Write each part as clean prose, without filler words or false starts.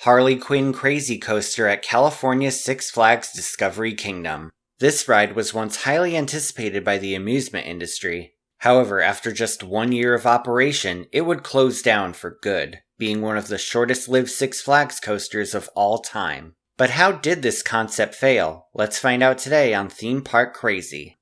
Harley Quinn Crazy Coaster at California's Six Flags Discovery Kingdom. This ride was once highly anticipated by the amusement industry. However, after just 1 year of operation, it would close down for good, being one of the shortest-lived Six Flags coasters of all time. But how did this concept fail? Let's find out today on Theme Park Crazy.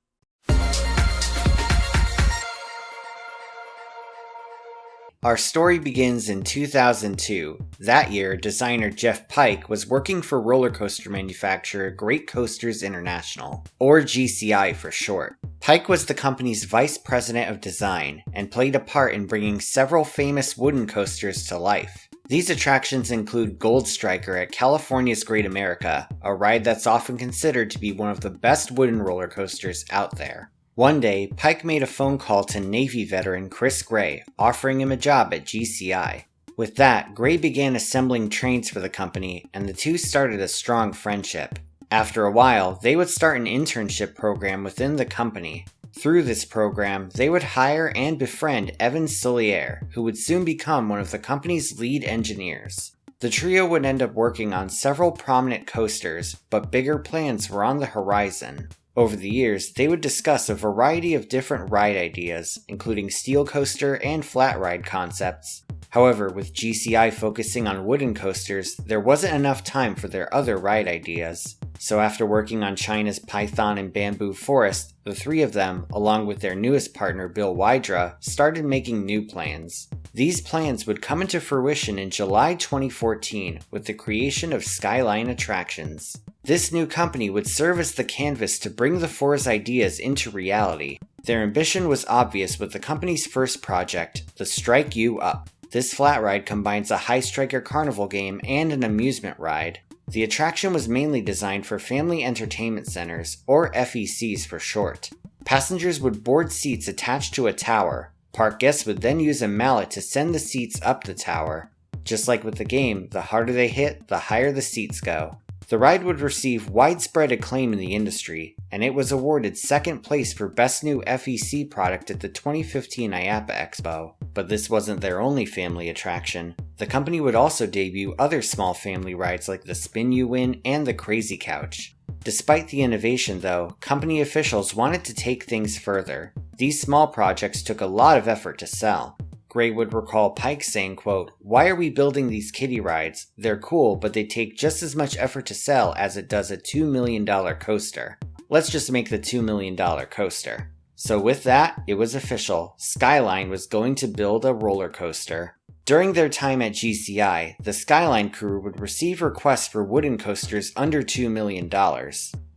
Our story begins in 2002. That year, designer Jeff Pike was working for roller coaster manufacturer Great Coasters International, or GCI for short. Pike was the company's vice president of design and played a part in bringing several famous wooden coasters to life. These attractions include Gold Striker at California's Great America, a ride that's often considered to be one of the best wooden roller coasters out there. One day, Pike made a phone call to Navy veteran Chris Gray, offering him a job at GCI. With that, Gray began assembling trains for the company, and the two started a strong friendship. After a while, they would start an internship program within the company. Through this program, they would hire and befriend Evan Solier, who would soon become one of the company's lead engineers. The trio would end up working on several prominent coasters, but bigger plans were on the horizon. Over the years, they would discuss a variety of different ride ideas, including steel coaster and flat ride concepts. However, with GCI focusing on wooden coasters, there wasn't enough time for their other ride ideas. So after working on China's Python and Bamboo Forest, the three of them, along with their newest partner Bill Wydra, started making new plans. These plans would come into fruition in July 2014 with the creation of Skyline Attractions. This new company would serve as the canvas to bring the four's ideas into reality. Their ambition was obvious with the company's first project, the Strike You Up. This flat ride combines a high striker carnival game and an amusement ride. The attraction was mainly designed for family entertainment centers, or FECs for short. Passengers would board seats attached to a tower. Park guests would then use a mallet to send the seats up the tower. Just like with the game, the harder they hit, the higher the seats go. The ride would receive widespread acclaim in the industry, and it was awarded second place for Best New FEC Product at the 2015 IAAPA Expo. But this wasn't their only family attraction. The company would also debut other small family rides like the Spin You Win and the Crazy Couch. Despite the innovation though, company officials wanted to take things further. These small projects took a lot of effort to sell. Gray would recall Pike saying, quote, "Why are we building these kiddie rides? They're cool, but they take just as much effort to sell as it does a $2 million coaster. Let's just make the $2 million coaster." So with that, it was official. Skyline was going to build a roller coaster. During their time at GCI, the Skyline crew would receive requests for wooden coasters under $2 million.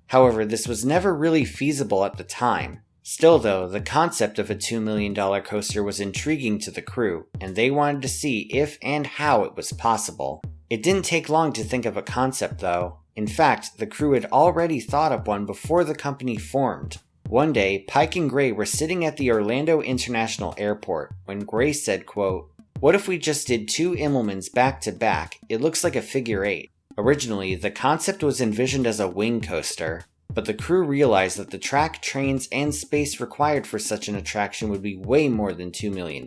However, this was never really feasible at the time. Still though, the concept of a $2 million coaster was intriguing to the crew, and they wanted to see if and how it was possible. It didn't take long to think of a concept though. In fact, the crew had already thought of one before the company formed. One day, Pike and Gray were sitting at the Orlando International Airport when Gray said, quote, "What if we just did two Immelmans back to back? It looks like a figure eight." Originally, the concept was envisioned as a wing coaster. But the crew realized that the track, trains, and space required for such an attraction would be way more than $2 million.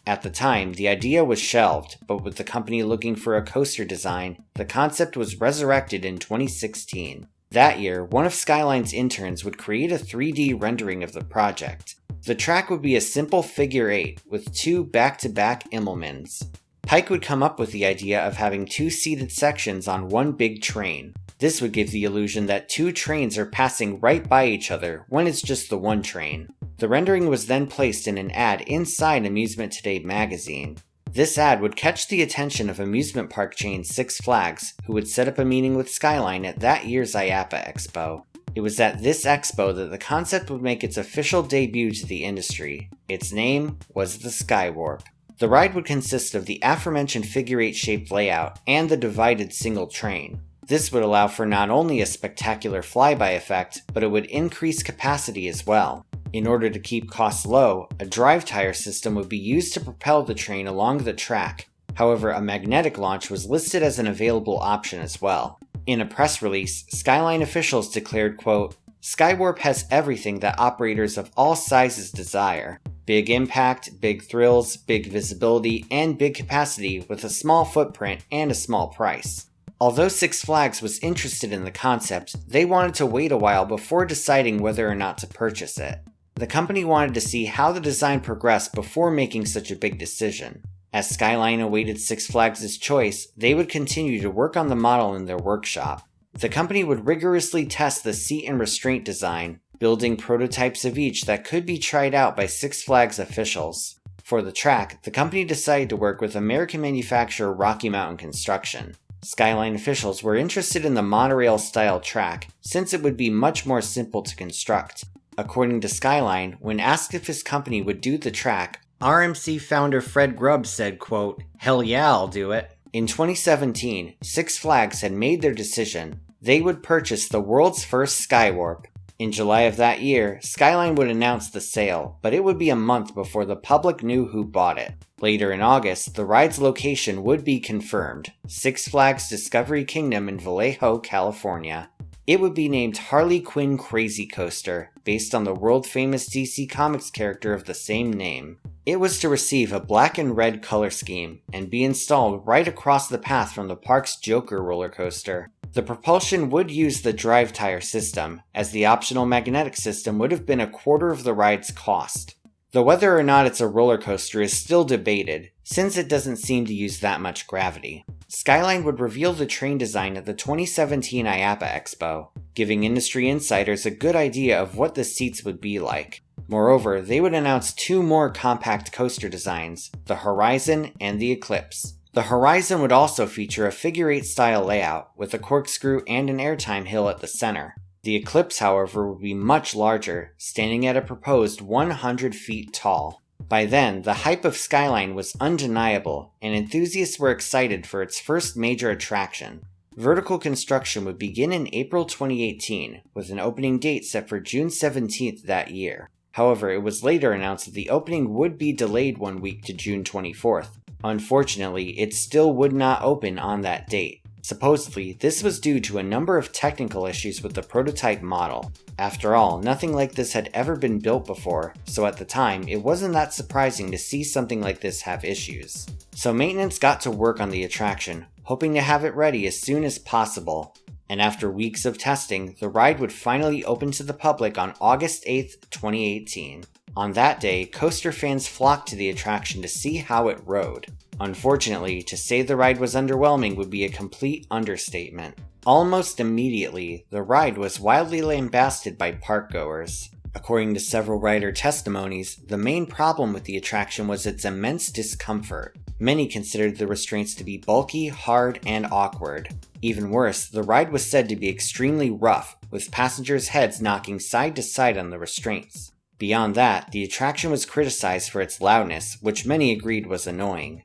At the time, the idea was shelved, but with the company looking for a coaster design, the concept was resurrected in 2016. That year, one of Skyline's interns would create a 3D rendering of the project. The track would be a simple figure eight with two back-to-back Immelmans. Pike would come up with the idea of having two seated sections on one big train. This would give the illusion that two trains are passing right by each other when it's just the one train. The rendering was then placed in an ad inside Amusement Today magazine. This ad would catch the attention of amusement park chain Six Flags, who would set up a meeting with Skyline at that year's IAAPA Expo. It was at this expo that the concept would make its official debut to the industry. Its name was the Skywarp. The ride would consist of the aforementioned figure eight shaped layout and the divided single train. This would allow for not only a spectacular flyby effect, but it would increase capacity as well. In order to keep costs low, a drive tire system would be used to propel the train along the track. However, a magnetic launch was listed as an available option as well. In a press release, Skyline officials declared, quote, "Skywarp has everything that operators of all sizes desire. Big impact, big thrills, big visibility, and big capacity with a small footprint and a small price. Although Six Flags was interested in the concept, they wanted to wait a while before deciding whether or not to purchase it. The company wanted to see how the design progressed before making such a big decision. As Skyline awaited Six Flags' choice, they would continue to work on the model in their workshop. The company would rigorously test the seat and restraint design, building prototypes of each that could be tried out by Six Flags officials. For the track, the company decided to work with American manufacturer Rocky Mountain Construction. Skyline officials were interested in the monorail-style track, since it would be much more simple to construct. According to Skyline, when asked if his company would do the track, RMC founder Fred Grubb said, quote, "Hell yeah, I'll do it." In 2017, Six Flags had made their decision. They would purchase the world's first Skywarp. In July of that year, Skyline would announce the sale, but it would be a month before the public knew who bought it. Later in August, the ride's location would be confirmed: Six Flags Discovery Kingdom in Vallejo, California. It would be named Harley Quinn Crazy Coaster, based on the world-famous DC Comics character of the same name. It was to receive a black and red color scheme, and be installed right across the path from the park's Joker roller coaster. The propulsion would use the drive tire system, as the optional magnetic system would have been a quarter of the ride's cost. Though whether or not it's a roller coaster is still debated, since it doesn't seem to use that much gravity. Skyline would reveal the train design at the 2017 IAAPA Expo, giving industry insiders a good idea of what the seats would be like. Moreover, they would announce two more compact coaster designs, the Horizon and the Eclipse. The Horizon would also feature a figure-8 style layout, with a corkscrew and an airtime hill at the center. The Eclipse, however, would be much larger, standing at a proposed 100 feet tall. By then, the hype of Skyline was undeniable, and enthusiasts were excited for its first major attraction. Vertical construction would begin in April 2018, with an opening date set for June 17th that year. However, it was later announced that the opening would be delayed 1 week to June 24th. Unfortunately, it still would not open on that date. Supposedly, this was due to a number of technical issues with the prototype model. After all, nothing like this had ever been built before, so at the time, it wasn't that surprising to see something like this have issues. So maintenance got to work on the attraction, hoping to have it ready as soon as possible. And after weeks of testing, the ride would finally open to the public on August 8th, 2018. On that day, coaster fans flocked to the attraction to see how it rode. Unfortunately, to say the ride was underwhelming would be a complete understatement. Almost immediately, the ride was wildly lambasted by parkgoers. According to several rider testimonies, the main problem with the attraction was its immense discomfort. Many considered the restraints to be bulky, hard, and awkward. Even worse, the ride was said to be extremely rough, with passengers' heads knocking side to side on the restraints. Beyond that, the attraction was criticized for its loudness, which many agreed was annoying.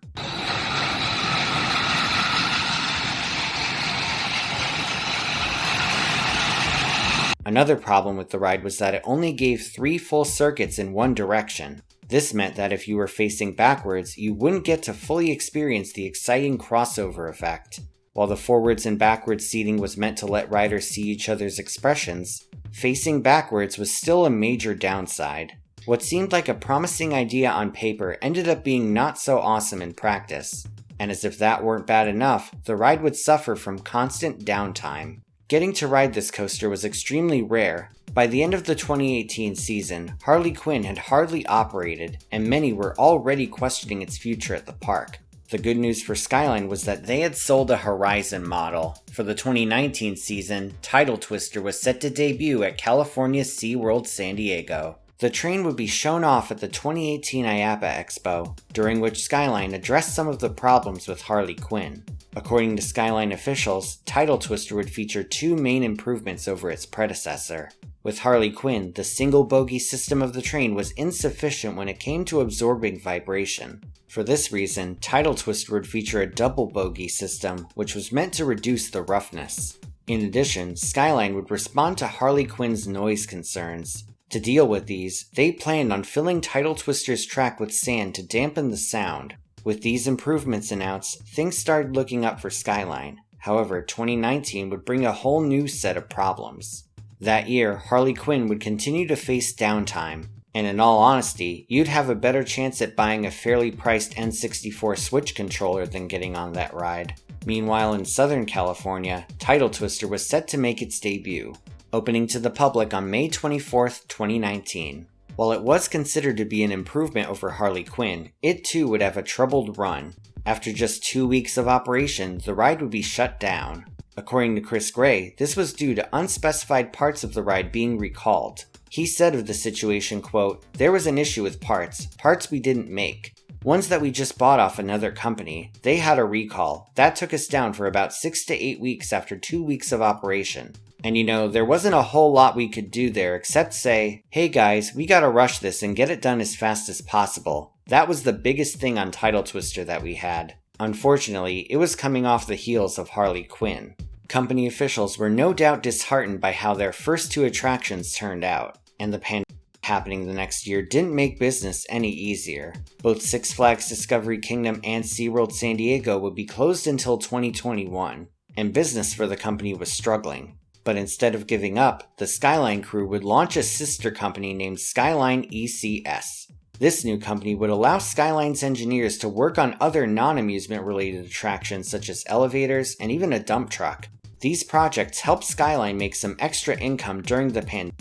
Another problem with the ride was that it only gave 3 full circuits in one direction. This meant that if you were facing backwards, you wouldn't get to fully experience the exciting crossover effect. While the forwards and backwards seating was meant to let riders see each other's expressions, facing backwards was still a major downside. What seemed like a promising idea on paper ended up being not so awesome in practice. And as if that weren't bad enough, the ride would suffer from constant downtime. Getting to ride this coaster was extremely rare. By the end of the 2018 season, Harley Quinn had hardly operated, and many were already questioning its future at the park. The good news for Skyline was that they had sold a Horizon model. For the 2019 season, Tidal Twister was set to debut at California's SeaWorld San Diego. The train would be shown off at the 2018 IAAPA Expo, during which Skyline addressed some of the problems with Harley Quinn. According to Skyline officials, Tidal Twister would feature 2 main improvements over its predecessor. With Harley Quinn, the single bogie system of the train was insufficient when it came to absorbing vibration. For this reason, Tidal Twister would feature a double bogie system, which was meant to reduce the roughness. In addition, Skyline would respond to Harley Quinn's noise concerns. To deal with these, they planned on filling Tidal Twister's track with sand to dampen the sound. With these improvements announced, things started looking up for Skyline. However, 2019 would bring a whole new set of problems. That year, Harley Quinn would continue to face downtime, And in all honesty, you'd have a better chance at buying a fairly priced N64 Switch controller than getting on that ride. Meanwhile, in Southern California, Tidal Twister was set to make its debut, opening to the public on May 24, 2019. While it was considered to be an improvement over Harley Quinn, it too would have a troubled run. After just 2 weeks of operation, the ride would be shut down. According to Chris Gray, this was due to unspecified parts of the ride being recalled. He said of the situation, quote, "There was an issue with parts we didn't make. Ones that we just bought off another company. They had a recall. That took us down for about 6 to 8 weeks after 2 weeks of operation. And there wasn't a whole lot we could do there except say, hey guys, we gotta rush this and get it done as fast as possible. That was the biggest thing on Tidal Twister that we had. Unfortunately, it was coming off the heels of Harley Quinn." Company officials were no doubt disheartened by how their first 2 attractions turned out, and the pandemic happening the next year didn't make business any easier. Both Six Flags Discovery Kingdom and SeaWorld San Diego would be closed until 2021, and business for the company was struggling. But instead of giving up, the Skyline crew would launch a sister company named Skyline ECS. This new company would allow Skyline's engineers to work on other non-amusement related attractions such as elevators and even a dump truck. These projects helped Skyline make some extra income during the pandemic.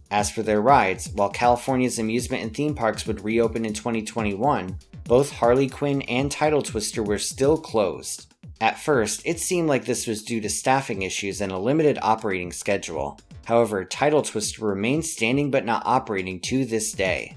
As for their rides, while California's amusement and theme parks would reopen in 2021, both Harley Quinn and Tidal Twister were still closed. At first, it seemed like this was due to staffing issues and a limited operating schedule. However, Tidal Twister remains standing but not operating to this day.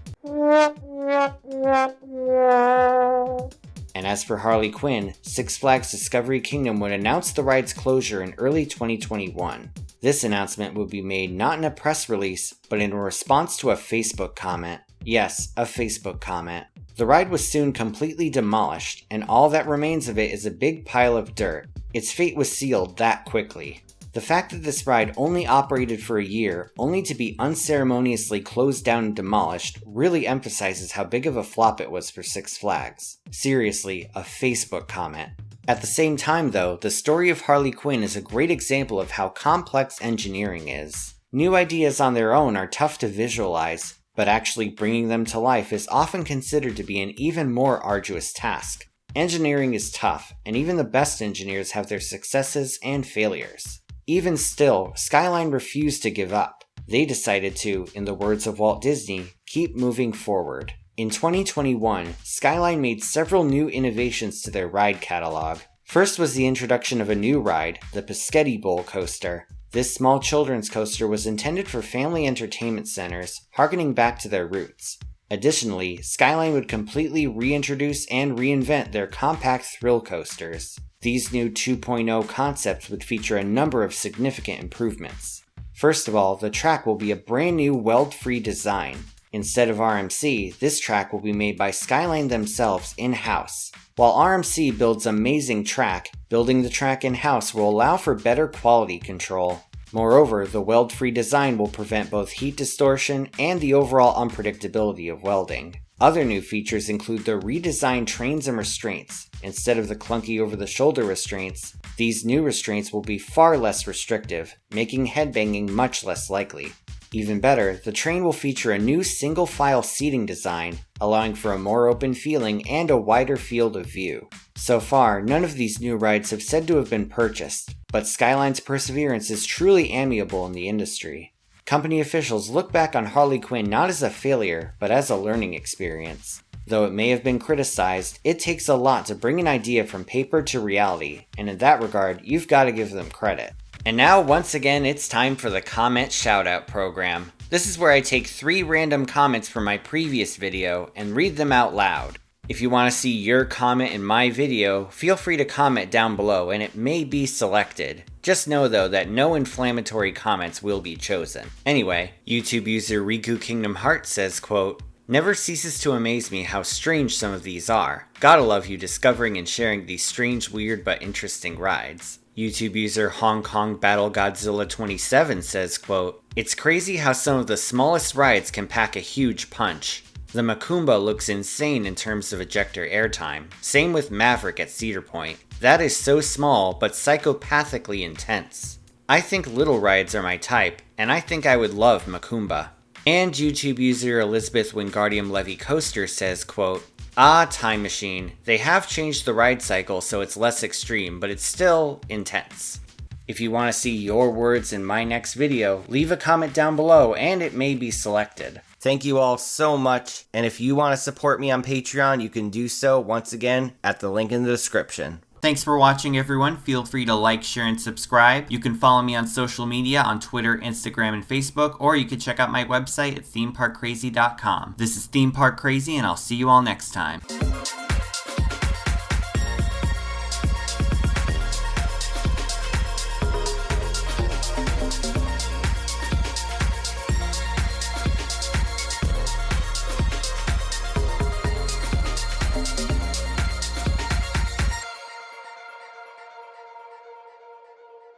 And as for Harley Quinn, Six Flags Discovery Kingdom would announce the ride's closure in early 2021. This announcement would be made not in a press release, but in response to a Facebook comment. Yes, a Facebook comment. The ride was soon completely demolished, and all that remains of it is a big pile of dirt. Its fate was sealed that quickly. The fact that this ride only operated for a year, only to be unceremoniously closed down and demolished, really emphasizes how big of a flop it was for Six Flags. Seriously, a Facebook comment. At the same time though, the story of Harley Quinn is a great example of how complex engineering is. New ideas on their own are tough to visualize, but actually bringing them to life is often considered to be an even more arduous task. Engineering is tough, and even the best engineers have their successes and failures. Even still, Skyline refused to give up. They decided to, in the words of Walt Disney, keep moving forward. In 2021, Skyline made several new innovations to their ride catalog. First was the introduction of a new ride, the Pescetti Bowl coaster. This small children's coaster was intended for family entertainment centers, harkening back to their roots. Additionally, Skyline would completely reintroduce and reinvent their compact thrill coasters. These new 2.0 concepts would feature a number of significant improvements. First of all, the track will be a brand new weld-free design. Instead of RMC, this track will be made by Skyline themselves in-house. While RMC builds amazing track, building the track in-house will allow for better quality control. Moreover, the weld-free design will prevent both heat distortion and the overall unpredictability of welding. Other new features include the redesigned trains and restraints. Instead of the clunky over-the-shoulder restraints, these new restraints will be far less restrictive, making headbanging much less likely. Even better, the train will feature a new single-file seating design, allowing for a more open feeling and a wider field of view. So far, none of these new rides have said to have been purchased, but Skyline's perseverance is truly amiable in the industry. Company officials look back on Harley Quinn not as a failure, but as a learning experience. Though it may have been criticized, it takes a lot to bring an idea from paper to reality, and in that regard, you've got to give them credit. And now, once again, it's time for the comment shoutout program. This is where I take 3 random comments from my previous video and read them out loud. If you want to see your comment in my video, feel free to comment down below and it may be selected. Just know though that no inflammatory comments will be chosen. Anyway, YouTube user Riku Kingdom Heart says, quote, "Never ceases to amaze me how strange some of these are. Gotta love you discovering and sharing these strange, weird, but interesting rides." YouTube user Hong Kong Battle Godzilla 27 says, quote, "It's crazy how some of the smallest rides can pack a huge punch. The Macumba looks insane in terms of ejector airtime. Same with Maverick at Cedar Point. That is so small, but psychopathically intense. I think little rides are my type, and I think I would love Macumba." And YouTube user Elizabeth Wingardium Levy Coaster says, quote, "Ah, Time Machine. They have changed the ride cycle so it's less extreme, but it's still intense." If you want to see your words in my next video, leave a comment down below and it may be selected. Thank you all so much, and if you want to support me on Patreon, you can do so once again at the link in the description. Thanks for watching, everyone. Feel free to like, share, and subscribe. You can follow me on social media on Twitter, Instagram, and Facebook, or you can check out my website at themeparkcrazy.com. This is Theme Park Crazy, and I'll see you all next time.